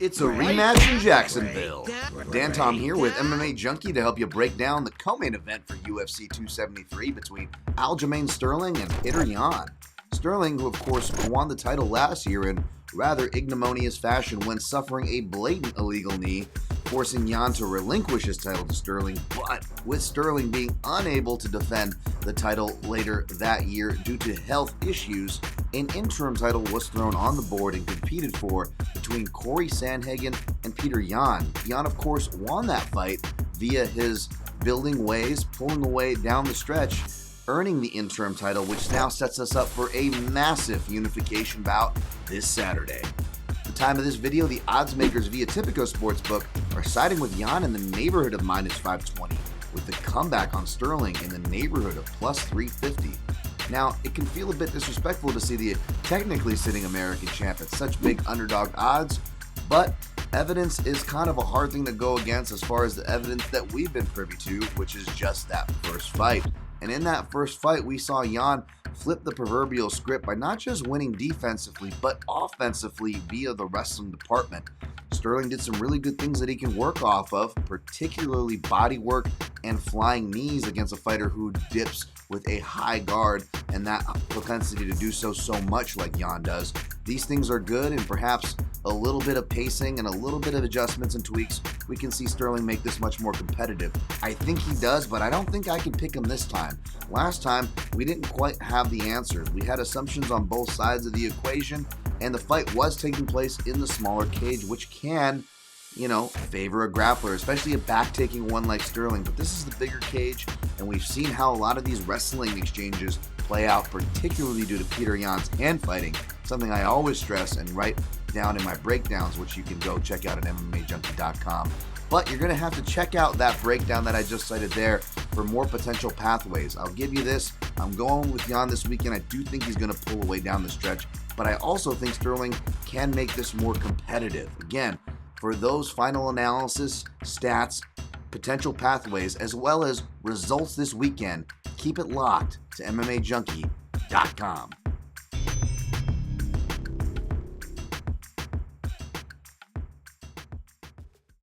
It's a rematch in Jacksonville. Dan Tom here with MMA Junkie to help you break down the co-main event for UFC 273 between Aljamain Sterling and Petr Yan. Sterling, who of course won the title last year in rather ignominious fashion when suffering a blatant illegal knee, forcing Yan to relinquish his title to Sterling, but with Sterling being unable to defend the title later that year due to health issues, an interim title was thrown on the board and competed for between Corey Sandhagen and Petr Yan. Yan, of course, won that fight via his building ways, pulling away down the stretch, earning the interim title, which now sets us up for a massive unification bout this Saturday. At the time of this video, the odds makers via Tipico Sportsbook are siding with Yan in the neighborhood of minus 520, with the comeback on Sterling in the neighborhood of plus 350. Now, it can feel a bit disrespectful to see the technically sitting American champ at such big underdog odds, but evidence is kind of a hard thing to go against as far as the evidence that we've been privy to, which is just that first fight. And in that first fight, we saw Yan flip the proverbial script by not just winning defensively, but offensively via the wrestling department. Sterling did some really good things that he can work off of, particularly body work and flying knees against a fighter who dips with a high guard and that propensity to do so much like Yan does. These things are good, and perhaps a little bit of pacing and a little bit of adjustments and tweaks, we can see Sterling make this much more competitive. I think he does, but I don't think I can pick him this time. Last time, we didn't quite have the answers. We had assumptions on both sides of the equation, and the fight was taking place in the smaller cage, which can, favor a grappler, especially a back-taking one like Sterling. But this is the bigger cage, and we've seen how a lot of these wrestling exchanges play out, particularly due to Petr Yan's hand fighting, something I always stress and write down in my breakdowns, which you can go check out at MMAJunkie.com. But you're going to have to check out that breakdown that I just cited there for more potential pathways. I'll give you this. I'm going with Yan this weekend. I do think he's going to pull away down the stretch, but I also think Sterling can make this more competitive. Again, for those final analysis, stats, potential pathways, as well as results this weekend, keep it locked to MMAJunkie.com.